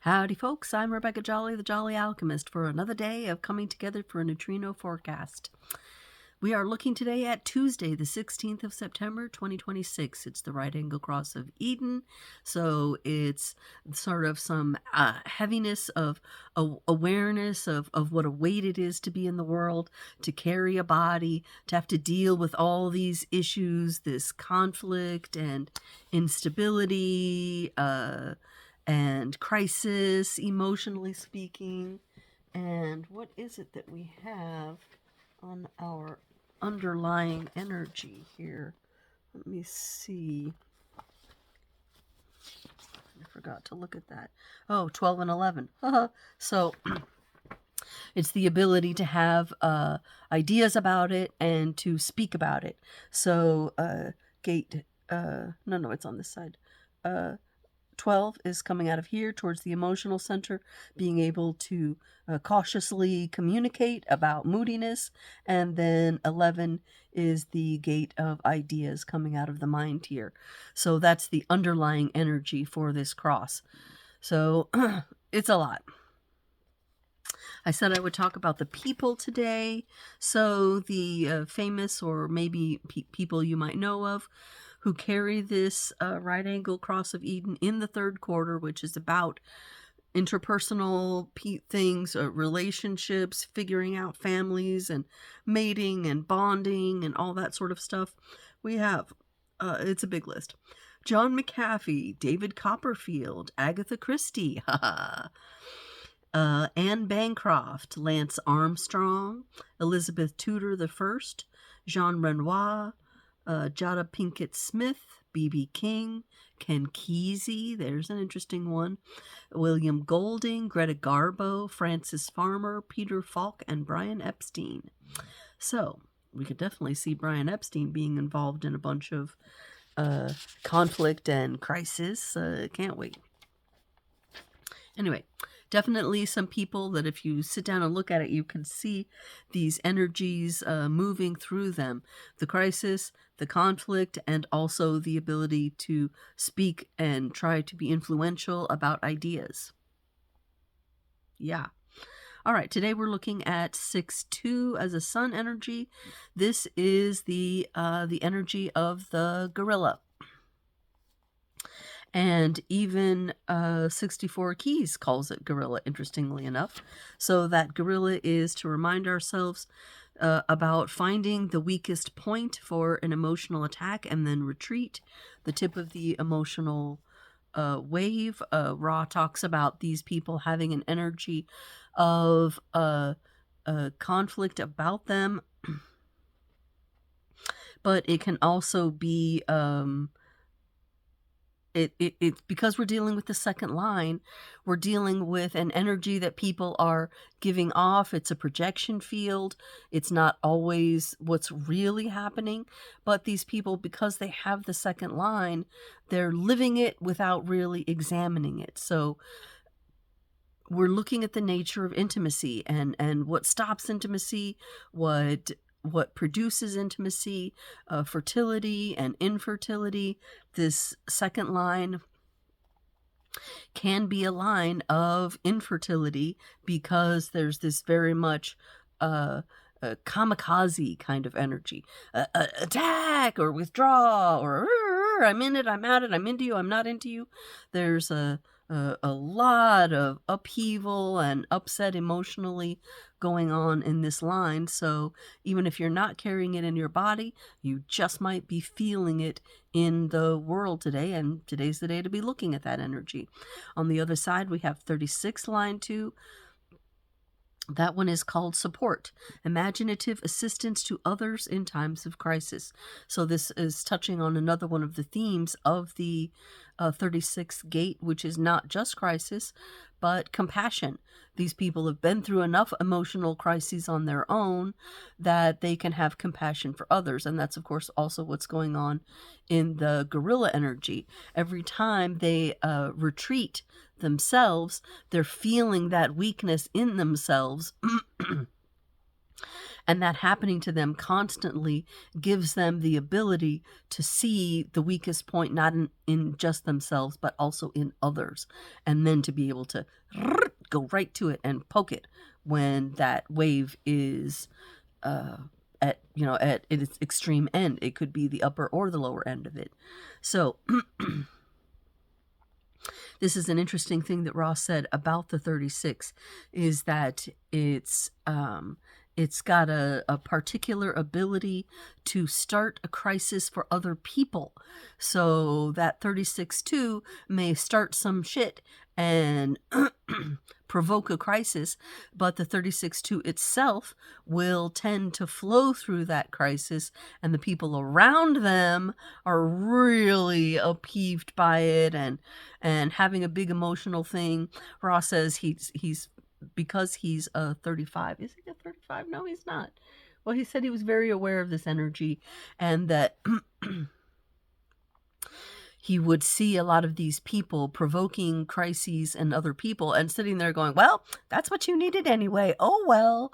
Howdy folks, I'm Rebecca Jolly, the Jolly Alchemist, for another day of coming together for a neutrino forecast. We are looking today at Tuesday, the 16th of September, 2026. It's the right angle cross of Eden, so it's sort of some heaviness of awareness of what a weight it is to be in the world, to carry a body, to have to deal with all these issues, this conflict and instability, and crisis, emotionally speaking. And what is it that we have on our underlying energy here? Let me see. I forgot to look at that. Oh, 12 and 11. So it's the ability to have ideas about it and to speak about it. So gate, no, it's on this side. 12 is coming out of here towards the emotional center, being able to cautiously communicate about moodiness. And then 11 is the gate of ideas coming out of the mind here. So that's the underlying energy for this cross. So it's a lot. I said I would talk about the people today. So the famous, or maybe people you might know of, who carry this right angle cross of Eden in the third quarter, which is about interpersonal things, relationships, figuring out families and mating and bonding and all that sort of stuff. We have, it's a big list. John McAfee, David Copperfield, Agatha Christie, Anne Bancroft, Lance Armstrong, Elizabeth Tudor I, Jean Renoir, Jada Pinkett Smith, B.B. King, Ken Kesey, there's an interesting one, William Golding, Greta Garbo, Francis Farmer, Peter Falk, and Brian Epstein. So we could definitely see Brian Epstein being involved in a bunch of conflict and crisis. Can't wait. Anyway, definitely some people that if you sit down and look at it, you can see these energies moving through them. The crisis, the conflict, and also the ability to speak and try to be influential about ideas. Yeah. All right, today we're looking at 6-2 as a sun energy. This is the energy of the gorilla. And even 64 Keys calls it gorilla, interestingly enough. So that gorilla is to remind ourselves about finding the weakest point for an emotional attack and then retreat, the tip of the emotional wave. Ra talks about these people having an energy of conflict about them, but it can also be... It's because we're dealing with the second line, we're dealing with an energy that people are giving off. It's a projection field. It's not always what's really happening, but these people, because they have the second line, they're living it without really examining it. So we're looking at the nature of intimacy and what stops intimacy, what produces intimacy, fertility and infertility. This second line can be a line of infertility because there's this very much kamikaze kind of energy. Attack or withdraw, or I'm in it, I'm at it, I'm into you, I'm not into you. There's a lot of upheaval and upset emotionally going on in this line. So even if you're not carrying it in your body, you just might be feeling it in the world today, and today's the day to be looking at that energy. On the other side, we have 36 line 2. That one is called support, imaginative assistance to others in times of crisis. So this is touching on another one of the themes of the 36th gate, which is not just crisis, but compassion. These people have been through enough emotional crises on their own that they can have compassion for others. And that's, of course, also what's going on in the gorilla energy. Every time they retreat themselves, they're feeling that weakness in themselves. And that happening to them constantly gives them the ability to see the weakest point, not in just themselves, but also in others. And then to be able to go right to it and poke it when that wave is at its extreme end. It could be the upper or the lower end of it. So this is an interesting thing that Ross said about the 36, is that it's got a particular ability to start a crisis for other people. So that 36 too may start some shit and provoke a crisis, but the 36-2 itself will tend to flow through that crisis, and the people around them are really upheaved by it and having a big emotional thing. Ross says he's because he's a 35. Is he a 35? No, he's not. Well, he said he was very aware of this energy, and that he would see a lot of these people provoking crises in other people and sitting there going, well, that's what you needed anyway. Oh, well,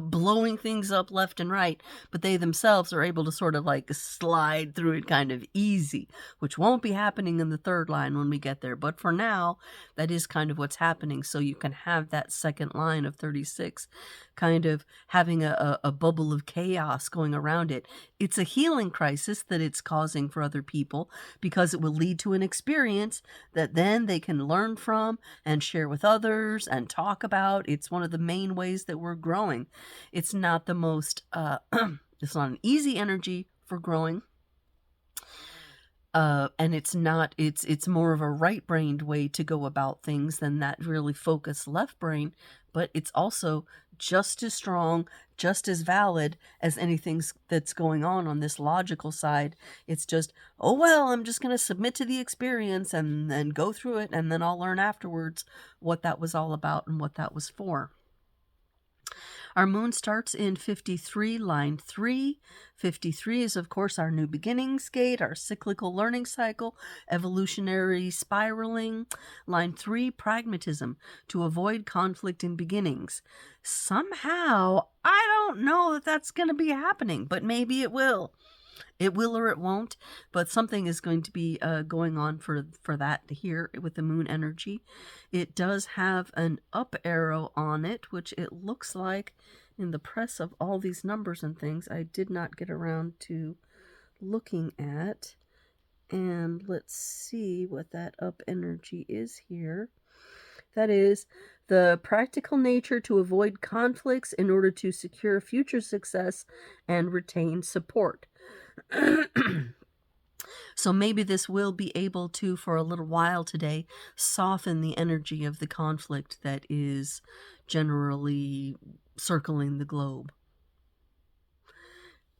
blowing things up left and right. But they themselves are able to sort of like slide through it kind of easy, which won't be happening in the third line when we get there. But for now, that is kind of what's happening. So you can have that second line of 36 kind of having a bubble of chaos going around it. It's a healing crisis that it's causing for other people, because it will lead to an experience that then they can learn from and share with others and talk about. It's one of the main ways that we're growing. It's not the most, it's not an easy energy for growing. And it's more of a right-brained way to go about things than that really focused left brain, but it's also just as strong, just as valid as anything that's going on this logical side. It's just, oh, well, I'm just going to submit to the experience and then go through it, and then I'll learn afterwards what that was all about and what that was for. Our moon starts in 53, line 3. 53 is, of course, our new beginnings gate, our cyclical learning cycle, evolutionary spiraling. Line 3, pragmatism, to avoid conflict in beginnings. Somehow, I don't know that that's going to be happening, but maybe it will. It will or it won't, but something is going to be going on for that here with the moon energy. It does have an up arrow on it, which it looks like in the press of all these numbers and things I did not get around to looking at. And let's see what that up energy is here. That is the practical nature to avoid conflicts in order to secure future success and retain support. So maybe this will be able to, for a little while today, soften the energy of the conflict that is generally circling the globe.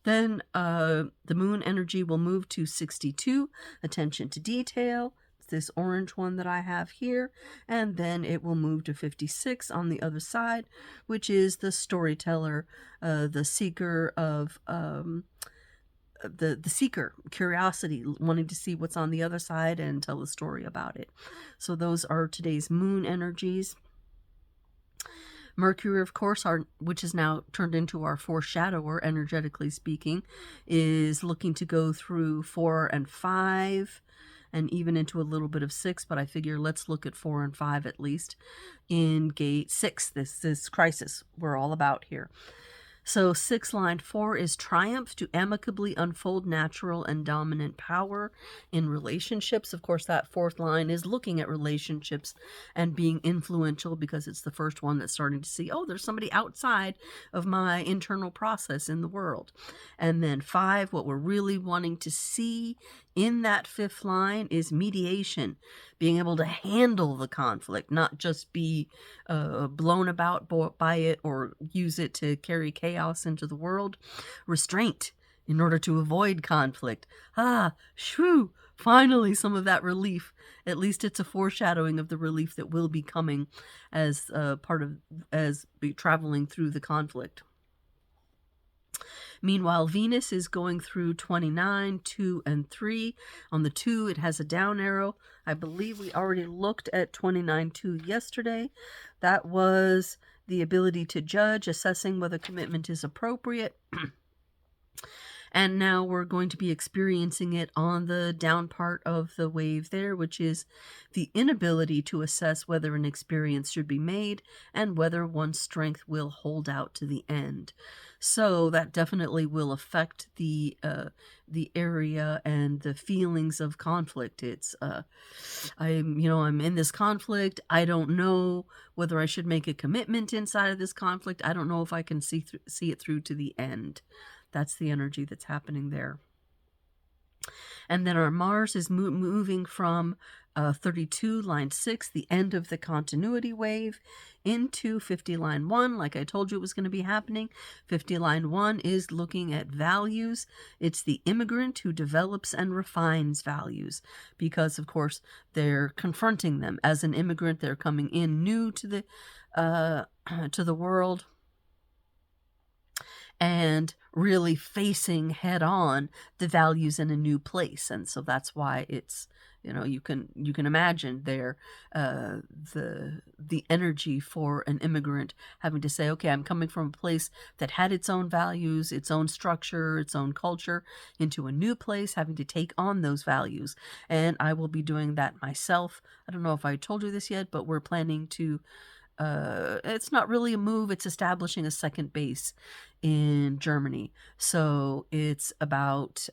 Then the moon energy will move to 62, attention to detail. This orange one that I have here, and then it will move to 56 on the other side, which is the storyteller, the seeker of the seeker, curiosity, wanting to see what's on the other side and tell a story about it. So those are today's moon energies. Mercury, of course, which is now turned into our foreshadower, energetically speaking, is looking to go through 4 and 5 and even into a little bit of 6, but I figure let's look at 4 and 5 at least in gate 6, this crisis we're all about here. So 6, line 4 is triumph, to amicably unfold natural and dominant power in relationships. Of course, that 4th line is looking at relationships and being influential, because it's the first one that's starting to see, oh, there's somebody outside of my internal process in the world. And then 5, what we're really wanting to see in that 5th line is mediation, being able to handle the conflict, not just be blown about by it or use it to carry chaos into the world. Restraint, in order to avoid conflict. Shoo! Finally, some of that relief. At least it's a foreshadowing of the relief that will be coming as traveling through the conflict. Meanwhile, Venus is going through 29, 2, and 3. On the 2, it has a down arrow. I believe we already looked at 29, 2 yesterday. That was the ability to judge, assessing whether commitment is appropriate. And now we're going to be experiencing it on the down part of the wave there, which is the inability to assess whether an experience should be made and whether one's strength will hold out to the end. So that definitely will affect the area and the feelings of conflict. It's I'm in this conflict. I don't know whether I should make a commitment inside of this conflict. I don't know if I can see it through to the end. That's the energy that's happening there. And then our Mars is moving from 32 line 6, the end of the continuity wave, into 50 line 1, like I told you it was going to be happening. 50 line 1 is looking at values. It's the immigrant who develops and refines values, because of course they're confronting them as an immigrant. They're coming in new to the world, and really facing head on the values in a new place. And so that's why it's, you can imagine there the energy for an immigrant having to say, okay, I'm coming from a place that had its own values, its own structure, its own culture, into a new place, having to take on those values. And I will be doing that myself. I don't know if I told you this yet, but we're planning to it's not really a move, it's establishing a second base in Germany. So it's about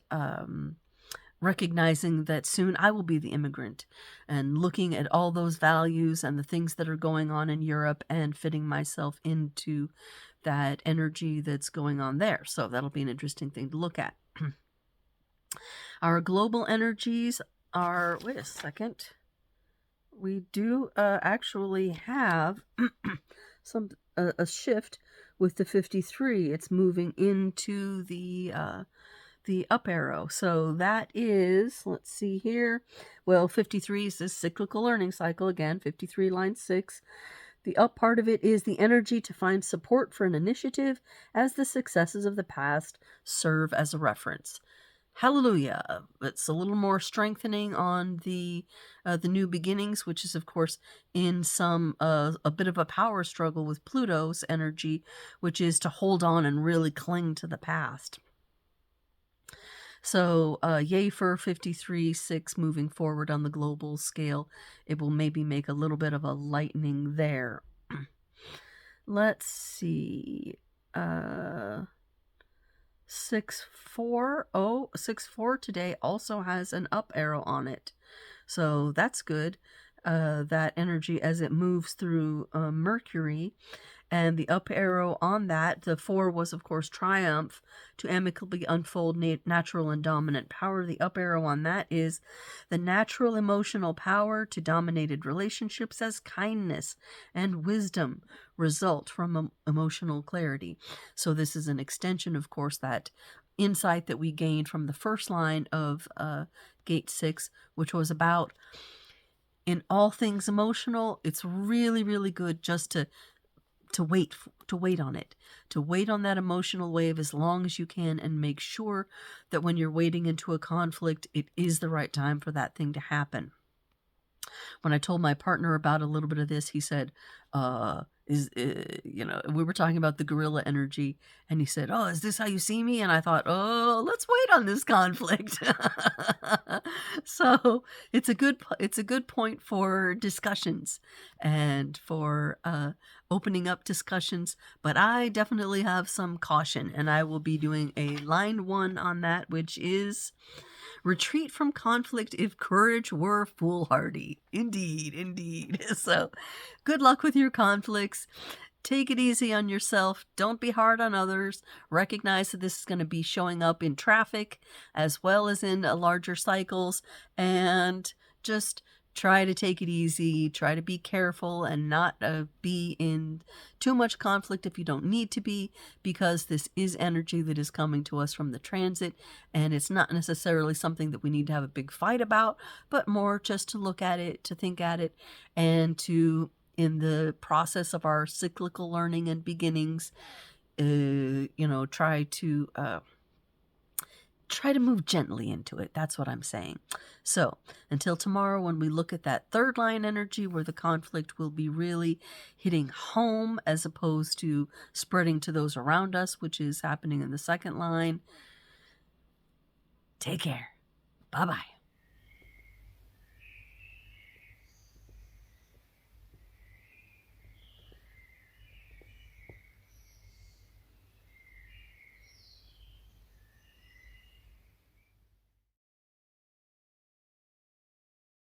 recognizing that soon I will be the immigrant, and looking at all those values and the things that are going on in Europe and fitting myself into that energy that's going on there. So that'll be an interesting thing to look at. Our global energies are, wait a second. We do actually have a shift with the 53. It's moving into the up arrow. So that is, let's see here. Well, 53 is this cyclical learning cycle again, 53 line 6. The up part of it is the energy to find support for an initiative as the successes of the past serve as a reference. Hallelujah. It's a little more strengthening on the new beginnings, which is of course in some a bit of a power struggle with Pluto's energy, which is to hold on and really cling to the past. So yay for 53-6 moving forward on the global scale. It will maybe make a little bit of a lightening there. Let's see. 6-4 today also has an up arrow on it, so that's good. That energy as it moves through Mercury, and the up arrow on that, the 4 was of course triumph, to amicably unfold natural and dominant power. The up arrow on that is the natural emotional power to dominated relationships as kindness and wisdom result from emotional clarity. So this is an extension, of course, that insight that we gained from the first line of gate 6, which was about, in all things emotional, it's really, really good just to wait on it, to wait on that emotional wave as long as you can, and make sure that when you're wading into a conflict, it is the right time for that thing to happen. When I told my partner about a little bit of this, he said, we were talking about the gorilla energy, and he said, oh, is this how you see me? And I thought, oh, let's wait on this conflict. So it's a good point for discussions and for opening up discussions, but I definitely have some caution, and I will be doing a line 1 on that, which is retreat from conflict if courage were foolhardy. Indeed. So good luck with your conflicts. Take it easy on yourself. Don't be hard on others. Recognize that this is going to be showing up in traffic as well as in larger cycles, and just try to take it easy. Try to be careful and not be in too much conflict if you don't need to be, because this is energy that is coming to us from the transit, and it's not necessarily something that we need to have a big fight about, but more just to look at it, to think at it, and to, in the process of our cyclical learning and beginnings, try to move gently into it. That's what I'm saying. So until tomorrow, when we look at that third line energy where the conflict will be really hitting home as opposed to spreading to those around us, which is happening in the second line. Take care. Bye-bye.